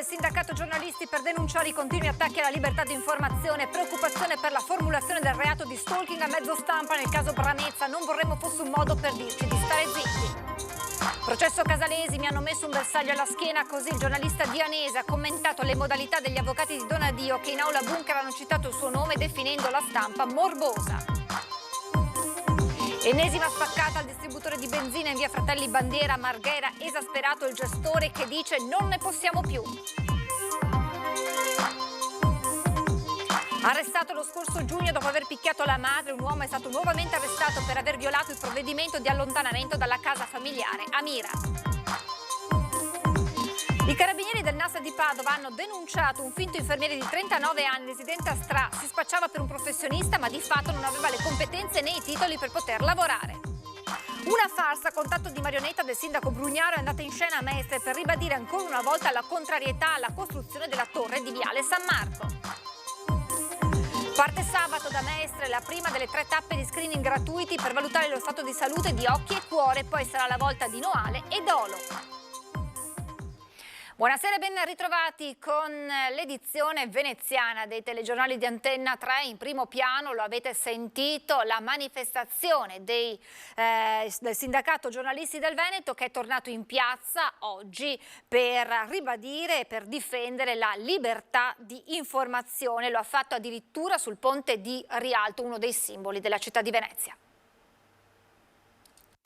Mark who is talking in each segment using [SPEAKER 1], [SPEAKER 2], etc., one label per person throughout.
[SPEAKER 1] del sindacato giornalisti per denunciare i continui attacchi alla libertà di informazione, preoccupazione per la formulazione del reato di stalking a mezzo stampa nel caso Bramezza. Non vorremmo fosse un modo per dirci di stare zitti. Processo Casalesi, mi hanno messo un bersaglio alla schiena, così il giornalista dianese ha commentato le modalità degli avvocati di Donadio che in aula bunker hanno citato il suo nome definendo la stampa morbosa. Ennesima spaccata al distributore di benzina in via Fratelli Bandiera a Marghera, esasperato il gestore che dice non ne possiamo più. Arrestato lo scorso giugno dopo aver picchiato la madre, un uomo è stato nuovamente arrestato per aver violato il provvedimento di allontanamento dalla casa familiare a Mira. I carabinieri del NAS di Padova hanno denunciato un finto infermiere di 39 anni residente a Stra. Si spacciava per un professionista ma di fatto non aveva le competenze né i titoli per poter lavorare. Una farsa a contatto di marionetta del sindaco Brugnaro è andata in scena a Mestre per ribadire ancora una volta la contrarietà alla costruzione della torre di Viale San Marco. Parte sabato da Mestre la prima delle 3 tappe di screening gratuiti per valutare lo stato di salute di occhi e cuore, poi sarà la volta di Noale e Dolo. Buonasera e ben ritrovati con l'edizione veneziana dei telegiornali di Antenna 3. In primo piano, lo avete sentito, la manifestazione del sindacato giornalisti del Veneto che è tornato in piazza oggi per ribadire e per difendere la libertà di informazione. Lo ha fatto addirittura sul ponte di Rialto, uno dei simboli della città di Venezia.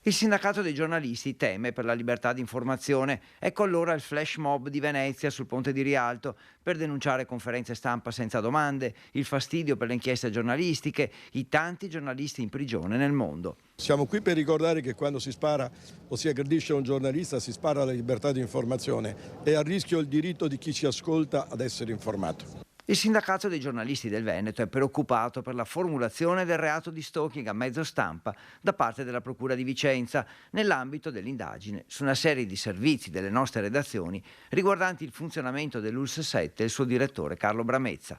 [SPEAKER 2] Il sindacato dei giornalisti teme per la libertà di informazione. Ecco allora il flash mob di Venezia sul ponte di Rialto per denunciare conferenze stampa senza domande, il fastidio per le inchieste giornalistiche, i tanti giornalisti in prigione nel mondo.
[SPEAKER 3] Siamo qui per ricordare che quando si spara o si aggredisce un giornalista si spara alla libertà di informazione e a rischio il diritto di chi ci ascolta ad essere informato.
[SPEAKER 2] Il sindacato dei giornalisti del Veneto è preoccupato per la formulazione del reato di stalking a mezzo stampa da parte della Procura di Vicenza nell'ambito dell'indagine su una serie di servizi delle nostre redazioni riguardanti il funzionamento dell'ULSS 7 e il suo direttore Carlo Bramezza.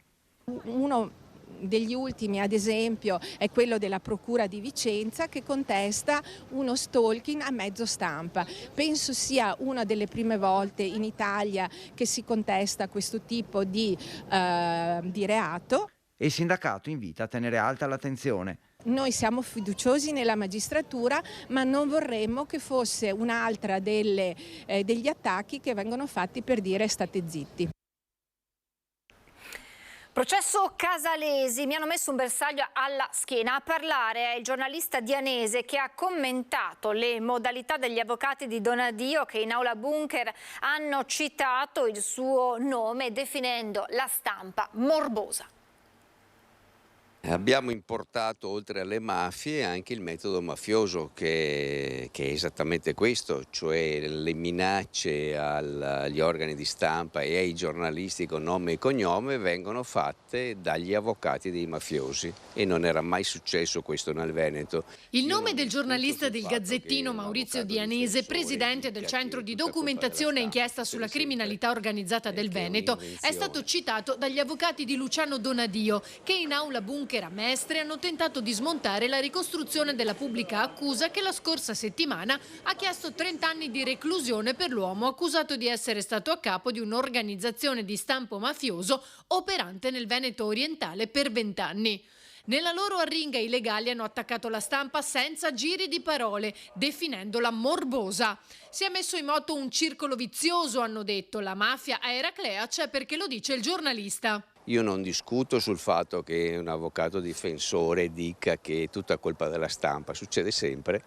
[SPEAKER 4] Uno degli ultimi, ad esempio, è quello della Procura di Vicenza che contesta uno stalking a mezzo stampa. Penso sia una delle prime volte in Italia che si contesta questo tipo di reato.
[SPEAKER 2] E il sindacato invita a tenere alta l'attenzione.
[SPEAKER 4] Noi siamo fiduciosi nella magistratura, ma non vorremmo che fosse un'altra degli attacchi che vengono fatti per dire state zitti.
[SPEAKER 1] Processo Casalesi, mi hanno messo un bersaglio alla schiena. A parlare è il giornalista dianese che ha commentato le modalità degli avvocati di Donadio che in aula bunker hanno citato il suo nome definendo la stampa morbosa.
[SPEAKER 5] Abbiamo importato oltre alle mafie anche il metodo mafioso che è esattamente questo, cioè le minacce agli organi di stampa e ai giornalisti con nome e cognome vengono fatte dagli avvocati dei mafiosi e non era mai successo questo nel Veneto.
[SPEAKER 6] Il nome del giornalista del Gazzettino Maurizio Dianese, presidente del Centro di Documentazione e Inchiesta sulla Criminalità Organizzata del Veneto, è stato citato dagli avvocati di Luciano Donadio che in aula bunker a Mestre hanno tentato di smontare la ricostruzione della pubblica accusa che la scorsa settimana ha chiesto 30 anni di reclusione per l'uomo accusato di essere stato a capo di un'organizzazione di stampo mafioso operante nel Veneto orientale per 20 anni. Nella loro arringa i legali hanno attaccato la stampa senza giri di parole, definendola morbosa. Si è messo in moto un circolo vizioso, hanno detto. La mafia a Eraclea c'è perché lo dice il giornalista.
[SPEAKER 5] Io non discuto sul fatto che un avvocato difensore dica che è tutta colpa della stampa, succede sempre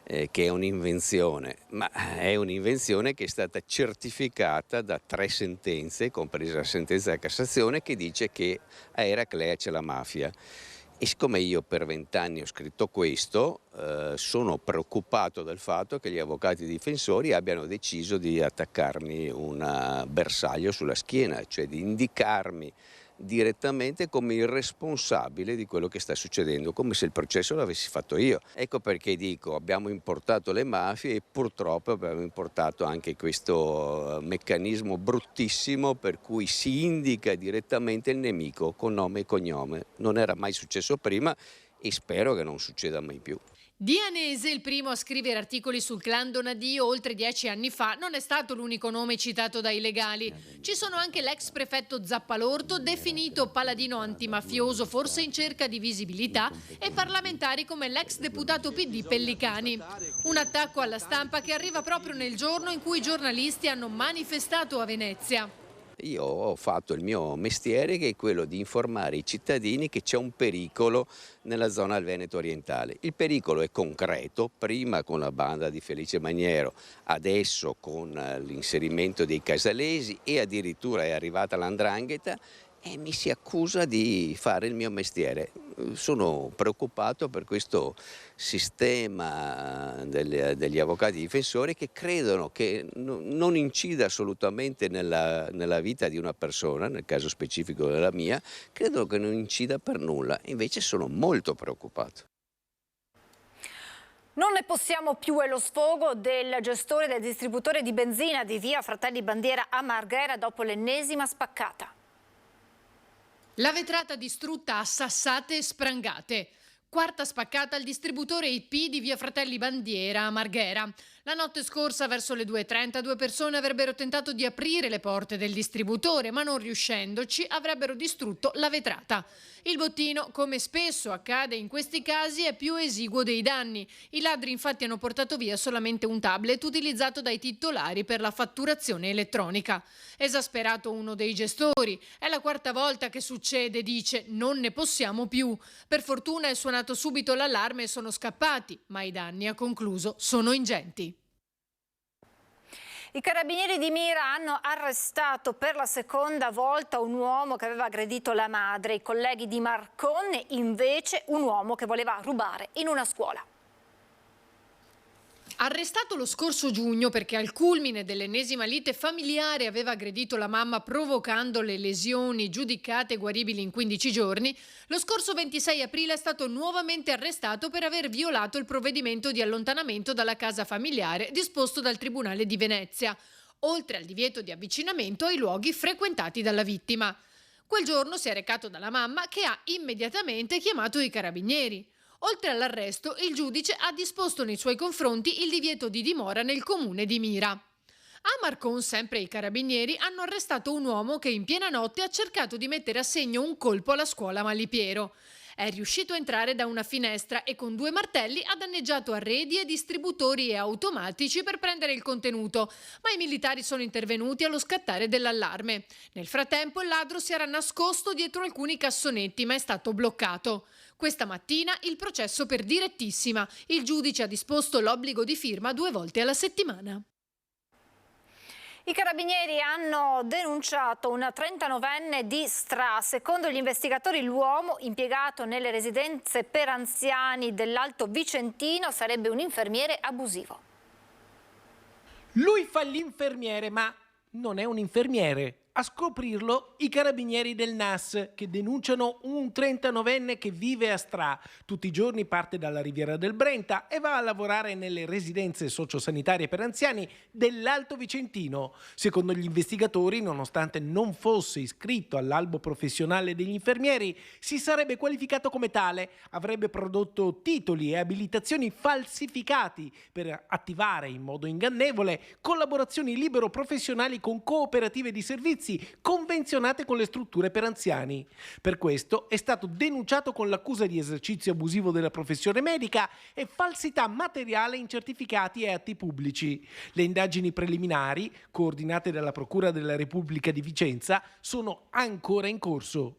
[SPEAKER 5] che è un'invenzione, ma è un'invenzione che è stata certificata da 3 sentenze, compresa la sentenza della Cassazione, che dice che a Eraclea c'è la mafia. E siccome io per 20 anni ho scritto questo, sono preoccupato del fatto che gli avvocati difensori abbiano deciso di attaccarmi un bersaglio sulla schiena, cioè di indicarmi direttamente come il responsabile di quello che sta succedendo, come se il processo l'avessi fatto io. Ecco perché dico, abbiamo importato le mafie e purtroppo abbiamo importato anche questo meccanismo bruttissimo per cui si indica direttamente il nemico con nome e cognome. Non era mai successo prima e spero che non succeda mai più.
[SPEAKER 6] Di Anese, il primo a scrivere articoli sul clan Donadio oltre 10 anni fa, non è stato l'unico nome citato dai legali. Ci sono anche l'ex prefetto Zappalorto, definito paladino antimafioso, forse in cerca di visibilità, e parlamentari come l'ex deputato PD Pellicani. Un attacco alla stampa che arriva proprio nel giorno in cui i giornalisti hanno manifestato a Venezia.
[SPEAKER 5] Io ho fatto il mio mestiere, che è quello di informare i cittadini che c'è un pericolo nella zona del Veneto orientale. Il pericolo è concreto, prima con la banda di Felice Maniero, adesso con l'inserimento dei casalesi, e addirittura è arrivata l''ndrangheta e mi si accusa di fare il mio mestiere. Sono preoccupato per questo sistema degli avvocati difensori, che credono che non incida assolutamente nella vita di una persona, nel caso specifico della mia, credono che non incida per nulla, invece sono molto preoccupato.
[SPEAKER 1] Non ne possiamo più è lo sfogo del gestore del distributore di benzina di via Fratelli Bandiera a Marghera dopo l'ennesima spaccata.
[SPEAKER 6] La vetrata distrutta a sassate e sprangate. Quarta spaccata al distributore IP di via Fratelli Bandiera a Marghera. La notte scorsa, verso le 2:30, 2 persone avrebbero tentato di aprire le porte del distributore, ma non riuscendoci avrebbero distrutto la vetrata. Il bottino, come spesso accade in questi casi, è più esiguo dei danni. I ladri infatti hanno portato via solamente un tablet utilizzato dai titolari per la fatturazione elettronica. Esasperato uno dei gestori: è la quarta volta che succede, dice, non ne possiamo più. Per fortuna è suonato subito l'allarme e sono scappati, ma i danni, ha concluso, sono ingenti.
[SPEAKER 1] I carabinieri di Mira hanno arrestato per la seconda volta un uomo che aveva aggredito la madre. I colleghi di Marcone invece un uomo che voleva rubare in una scuola.
[SPEAKER 6] Arrestato lo scorso giugno perché al culmine dell'ennesima lite familiare aveva aggredito la mamma provocando le lesioni giudicate guaribili in 15 giorni, lo scorso 26 aprile è stato nuovamente arrestato per aver violato il provvedimento di allontanamento dalla casa familiare disposto dal Tribunale di Venezia, oltre al divieto di avvicinamento ai luoghi frequentati dalla vittima. Quel giorno si è recato dalla mamma, che ha immediatamente chiamato i carabinieri. Oltre all'arresto, il giudice ha disposto nei suoi confronti il divieto di dimora nel comune di Mira. A Marcon, sempre i carabinieri, hanno arrestato un uomo che in piena notte ha cercato di mettere a segno un colpo alla scuola Malipiero. È riuscito a entrare da una finestra e con 2 martelli ha danneggiato arredi e distributori e automatici per prendere il contenuto, ma i militari sono intervenuti allo scattare dell'allarme. Nel frattempo il ladro si era nascosto dietro alcuni cassonetti, ma è stato bloccato. Questa mattina il processo per direttissima. Il giudice ha disposto l'obbligo di firma 2 volte alla settimana.
[SPEAKER 1] I carabinieri hanno denunciato un 39enne di Stra. Secondo gli investigatori l'uomo, impiegato nelle residenze per anziani dell'Alto Vicentino, sarebbe un infermiere abusivo.
[SPEAKER 7] Lui fa l'infermiere, ma non è un infermiere. A scoprirlo i carabinieri del NAS, che denunciano un 39enne che vive a Stra. Tutti i giorni parte dalla Riviera del Brenta e va a lavorare nelle residenze sociosanitarie per anziani dell'Alto Vicentino. Secondo gli investigatori, nonostante non fosse iscritto all'albo professionale degli infermieri, si sarebbe qualificato come tale, avrebbe prodotto titoli e abilitazioni falsificati per attivare in modo ingannevole collaborazioni libero professionali con cooperative di servizi convenzionate con le strutture per anziani. Per questo è stato denunciato con l'accusa di esercizio abusivo della professione medica e falsità materiale in certificati e atti pubblici. Le indagini preliminari, coordinate dalla Procura della Repubblica di Vicenza, sono ancora in corso.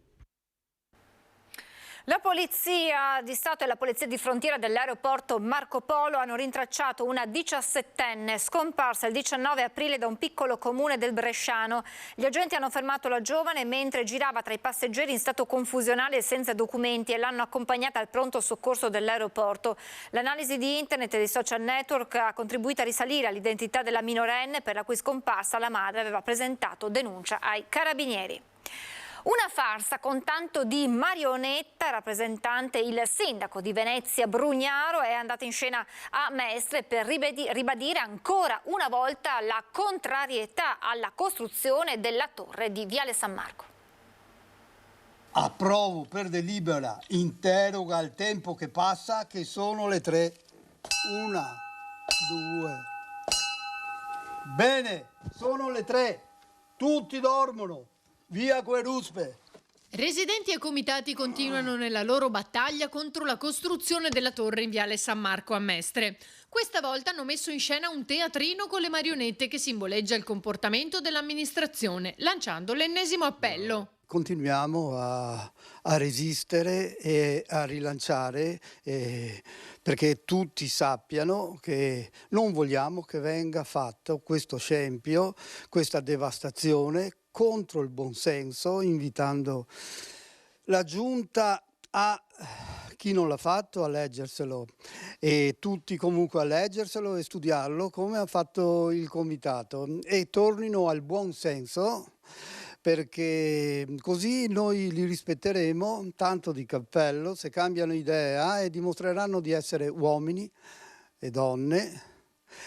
[SPEAKER 1] La Polizia di Stato e la Polizia di Frontiera dell'aeroporto Marco Polo hanno rintracciato una 17enne scomparsa il 19 aprile da un piccolo comune del Bresciano. Gli agenti hanno fermato la giovane mentre girava tra i passeggeri in stato confusionale e senza documenti e l'hanno accompagnata al pronto soccorso dell'aeroporto. L'analisi di internet e dei social network ha contribuito a risalire all'identità della minorenne, per la cui scomparsa la madre aveva presentato denuncia ai carabinieri. Una farsa con tanto di marionetta. Rappresentante il sindaco di Venezia Brugnaro è andato in scena a Mestre per ribadire ancora una volta la contrarietà alla costruzione della torre di Viale San Marco.
[SPEAKER 8] Approvo per delibera, interroga il tempo che passa, che sono le 3 Una, due. Bene, sono le 3. Tutti dormono. Via Queruspe.
[SPEAKER 6] Residenti e comitati continuano nella loro battaglia contro la costruzione della torre in Viale San Marco a Mestre. Questa volta hanno messo in scena un teatrino con le marionette che simboleggia il comportamento dell'amministrazione, lanciando l'ennesimo appello.
[SPEAKER 8] Continuiamo a resistere e a rilanciare perché tutti sappiano che non vogliamo che venga fatto questo scempio, questa devastazione contro il buonsenso, invitando la Giunta a chi non l'ha fatto a leggerselo e tutti comunque a leggerselo e studiarlo come ha fatto il comitato e tornino al buonsenso, perché così noi li rispetteremo, tanto di cappello, se cambiano idea e dimostreranno di essere uomini e donne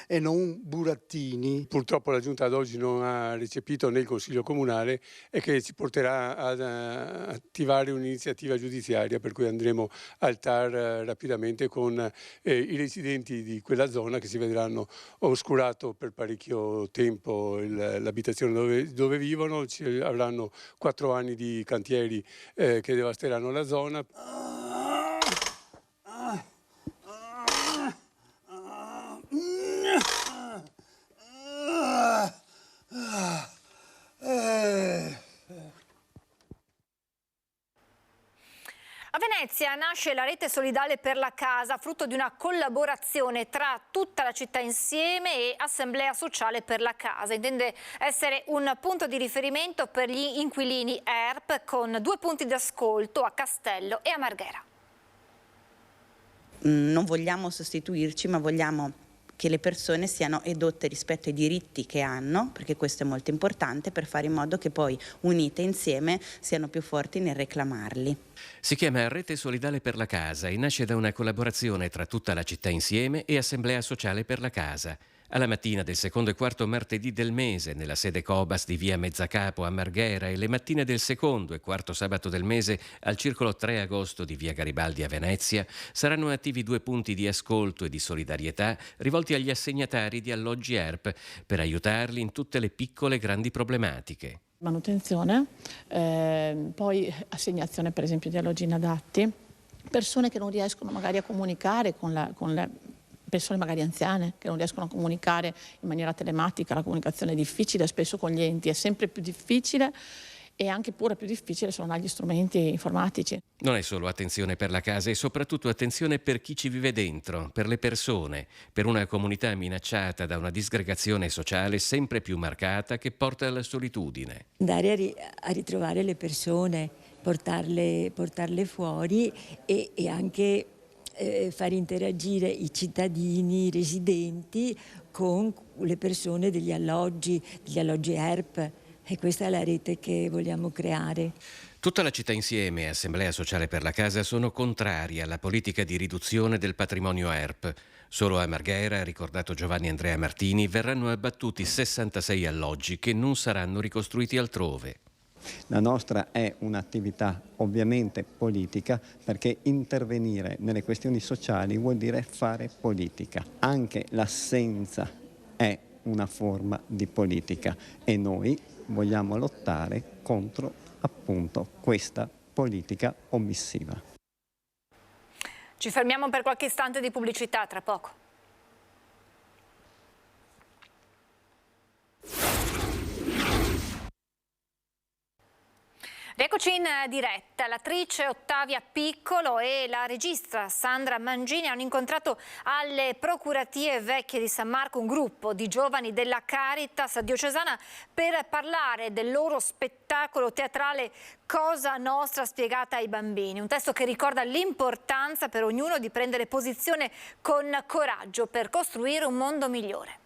[SPEAKER 8] e non burattini.
[SPEAKER 9] Purtroppo la Giunta ad oggi non ha recepito né il Consiglio Comunale e che ci porterà ad attivare un'iniziativa giudiziaria per cui andremo al TAR rapidamente con i residenti di quella zona che si vedranno oscurato per parecchio tempo l'abitazione dove vivono, avranno 4 anni di cantieri che devasteranno la zona.
[SPEAKER 1] A Venezia nasce la Rete Solidale per la Casa, frutto di una collaborazione tra tutta la città insieme e Assemblea Sociale per la Casa. Intende essere un punto di riferimento per gli inquilini ERP con 2 punti di ascolto a Castello e a Marghera.
[SPEAKER 10] Non vogliamo sostituirci, ma vogliamo che le persone siano edotte rispetto ai diritti che hanno, perché questo è molto importante, per fare in modo che poi unite insieme siano più forti nel reclamarli.
[SPEAKER 11] Si chiama Rete Solidale per la Casa e nasce da una collaborazione tra tutta la città insieme e Assemblea Sociale per la Casa. Alla mattina del secondo e quarto martedì del mese, nella sede Cobas di via Mezzacapo a Marghera e le mattine del secondo e quarto sabato del mese al circolo 3 agosto di via Garibaldi a Venezia, saranno attivi 2 punti di ascolto e di solidarietà rivolti agli assegnatari di alloggi ERP per aiutarli in tutte le piccole e grandi problematiche.
[SPEAKER 12] Manutenzione, poi assegnazione per esempio di alloggi inadatti, persone che non riescono magari a comunicare con le persone magari anziane che non riescono a comunicare in maniera telematica, la comunicazione è difficile, spesso con gli enti è sempre più difficile e anche pure più difficile se non ha gli strumenti informatici.
[SPEAKER 11] Non è solo attenzione per la casa, è soprattutto attenzione per chi ci vive dentro, per le persone, per una comunità minacciata da una disgregazione sociale sempre più marcata che porta alla solitudine.
[SPEAKER 13] Andare a ritrovare le persone, portarle fuori e anche far interagire i cittadini, i residenti con le persone degli alloggi ERP e questa è la rete che vogliamo creare.
[SPEAKER 11] Tutta la città insieme e Assemblea Sociale per la Casa sono contrari alla politica di riduzione del patrimonio ERP. Solo a Marghera, ricordato Giovanni Andrea Martini, verranno abbattuti 66 alloggi che non saranno ricostruiti altrove.
[SPEAKER 14] La nostra è un'attività ovviamente politica perché intervenire nelle questioni sociali vuol dire fare politica. Anche l'assenza è una forma di politica e noi vogliamo lottare contro appunto questa politica omissiva.
[SPEAKER 1] Ci fermiamo per qualche istante di pubblicità, tra poco. Eccoci in diretta. L'attrice Ottavia Piccolo e la regista Sandra Mangini hanno incontrato alle Procuratie Vecchie di San Marco un gruppo di giovani della Caritas diocesana per parlare del loro spettacolo teatrale Cosa Nostra spiegata ai bambini. Un testo che ricorda l'importanza per ognuno di prendere posizione con coraggio per costruire un mondo migliore.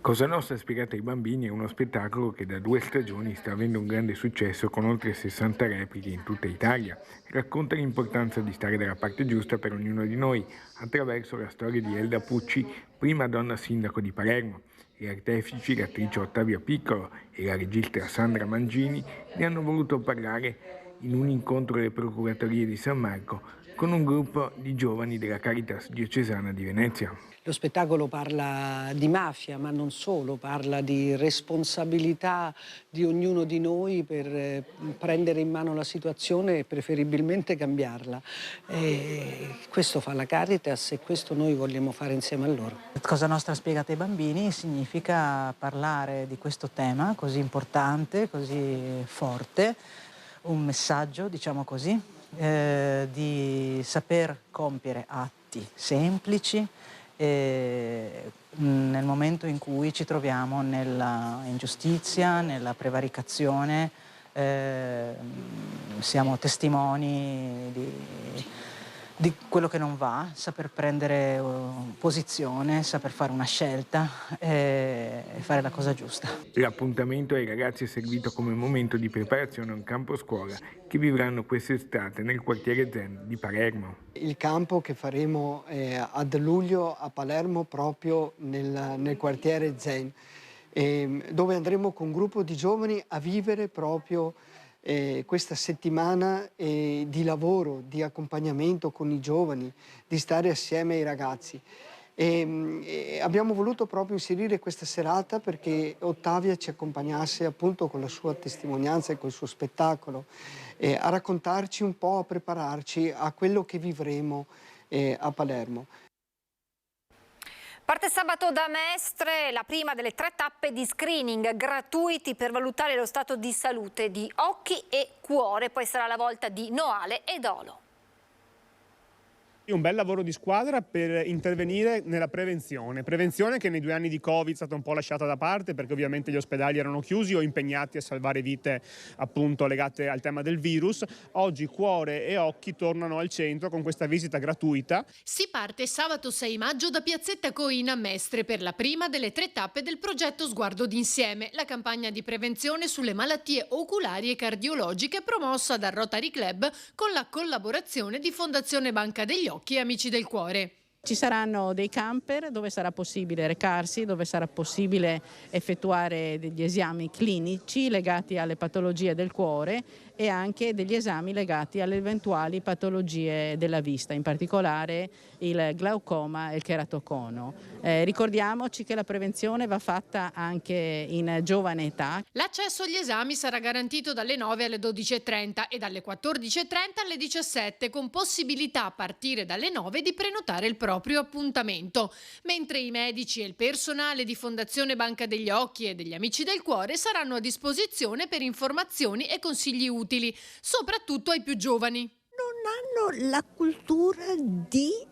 [SPEAKER 15] Cosa Nostra spiegata ai bambini è uno spettacolo che da 2 stagioni sta avendo un grande successo con oltre 60 repliche in tutta Italia. Racconta l'importanza di stare dalla parte giusta per ognuno di noi attraverso la storia di Elda Pucci, prima donna sindaco di Palermo. Gli artefici, l'attrice Ottavia Piccolo e la regista Sandra Mangini, ne hanno voluto parlare in un incontro alle Procuratorie di San Marco con un gruppo di giovani della Caritas diocesana di Venezia.
[SPEAKER 16] Lo spettacolo parla di mafia, ma non solo, parla di responsabilità di ognuno di noi per prendere in mano la situazione e preferibilmente cambiarla. E questo fa la Caritas e questo noi vogliamo fare insieme a loro.
[SPEAKER 17] Cosa Nostra spiegata ai bambini significa parlare di questo tema così importante, così forte, un messaggio, diciamo così, di saper compiere atti semplici nel momento in cui ci troviamo nella ingiustizia, nella prevaricazione, siamo testimoni di quello che non va, saper prendere posizione, saper fare una scelta e fare la cosa giusta.
[SPEAKER 15] L'appuntamento ai ragazzi è servito come momento di preparazione a un campo scuola che vivranno quest'estate nel quartiere Zen di Palermo.
[SPEAKER 16] Il campo che faremo ad luglio a Palermo proprio nel quartiere Zen, dove andremo con un gruppo di giovani a vivere proprio questa settimana di lavoro, di accompagnamento con i giovani, di stare assieme ai ragazzi. Abbiamo voluto proprio inserire questa serata perché Ottavia ci accompagnasse appunto con la sua testimonianza e col suo spettacolo a raccontarci un po', a prepararci a quello che vivremo a Palermo.
[SPEAKER 1] Parte sabato da Mestre la prima delle 3 tappe di screening gratuiti per valutare lo stato di salute di occhi e cuore. Poi sarà la volta di Noale e Dolo.
[SPEAKER 18] Un bel lavoro di squadra per intervenire nella prevenzione che nei 2 anni di Covid è stata un po' lasciata da parte perché ovviamente gli ospedali erano chiusi o impegnati a salvare vite appunto legate al tema del virus. Oggi cuore e occhi tornano al centro con questa visita gratuita.
[SPEAKER 6] Si parte sabato 6 maggio da Piazzetta Coina a Mestre per la prima delle 3 tappe del progetto Sguardo d'Insieme, la campagna di prevenzione sulle malattie oculari e cardiologiche promossa dal Rotary Club con la collaborazione di Fondazione Banca degli Occhi e Amici del Cuore.
[SPEAKER 12] Ci saranno dei camper dove sarà possibile recarsi, dove sarà possibile effettuare degli esami clinici legati alle patologie del cuore e anche degli esami legati alle eventuali patologie della vista, in particolare il glaucoma e il cheratocono. Ricordiamoci che la prevenzione va fatta anche in giovane età.
[SPEAKER 6] L'accesso agli esami sarà garantito dalle 9 alle 12:30 e dalle 14:30 alle 17, con possibilità a partire dalle 9 di prenotare il proprio appuntamento, mentre i medici e il personale di Fondazione Banca degli Occhi e degli Amici del Cuore saranno a disposizione per informazioni e consigli utili, soprattutto ai più giovani.
[SPEAKER 19] Non hanno la cultura di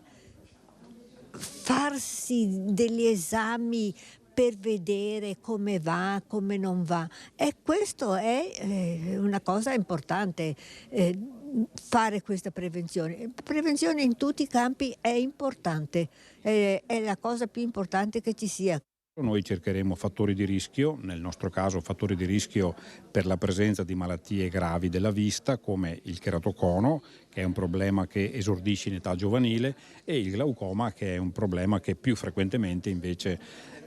[SPEAKER 19] farsi degli esami per vedere come va, come non va. E questo è una cosa importante, fare questa prevenzione. Prevenzione in tutti i campi è importante, è la cosa più importante che ci sia.
[SPEAKER 20] Noi cercheremo fattori di rischio, nel nostro caso fattori di rischio per la presenza di malattie gravi della vista come il cheratocono, che è un problema che esordisce in età giovanile, e il glaucoma, che è un problema che più frequentemente invece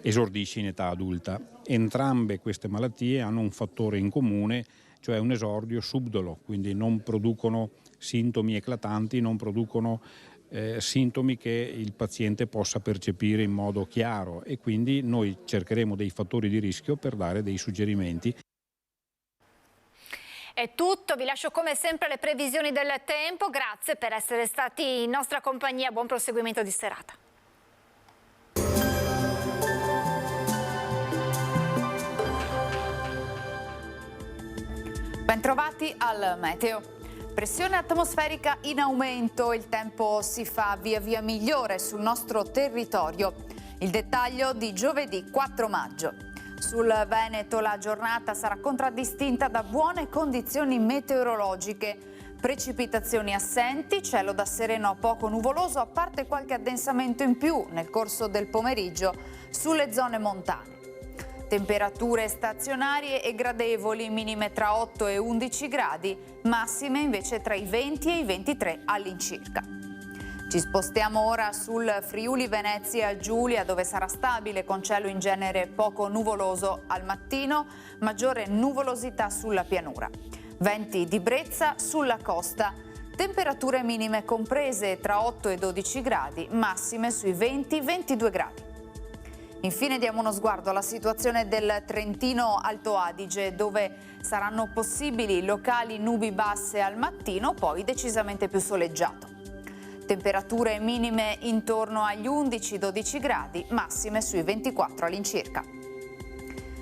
[SPEAKER 20] esordisce in età adulta. Entrambe queste malattie hanno un fattore in comune, cioè un esordio subdolo, quindi non producono sintomi eclatanti, non producono sintomi che il paziente possa percepire in modo chiaro, e quindi noi cercheremo dei fattori di rischio per dare dei suggerimenti.
[SPEAKER 1] È tutto, vi lascio come sempre le previsioni del tempo, grazie per essere stati in nostra compagnia, buon proseguimento di serata.
[SPEAKER 21] Bentrovati al meteo. Pressione atmosferica in aumento, il tempo si fa via via migliore sul nostro territorio. Il dettaglio di giovedì 4 maggio. Sul Veneto la giornata sarà contraddistinta da buone condizioni meteorologiche. Precipitazioni assenti, cielo da sereno a poco nuvoloso, a parte qualche addensamento in più nel corso del pomeriggio sulle zone montane. Temperature stazionarie e gradevoli, minime tra 8 e 11 gradi, massime invece tra i 20 e i 23 all'incirca. Ci spostiamo ora sul Friuli Venezia Giulia, dove sarà stabile con cielo in genere poco nuvoloso al mattino, maggiore nuvolosità sulla pianura. Venti di brezza sulla costa. Temperature minime comprese tra 8 e 12 gradi, massime sui 20-22 gradi. Infine diamo uno sguardo alla situazione del Trentino Alto Adige, dove saranno possibili locali nubi basse al mattino, poi decisamente più soleggiato. Temperature minime intorno agli 11-12 gradi, massime sui 24 all'incirca.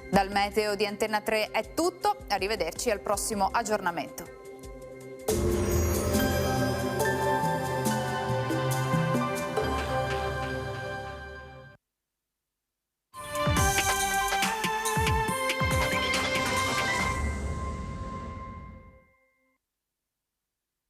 [SPEAKER 21] Dal meteo di Antenna 3 è tutto, arrivederci al prossimo aggiornamento.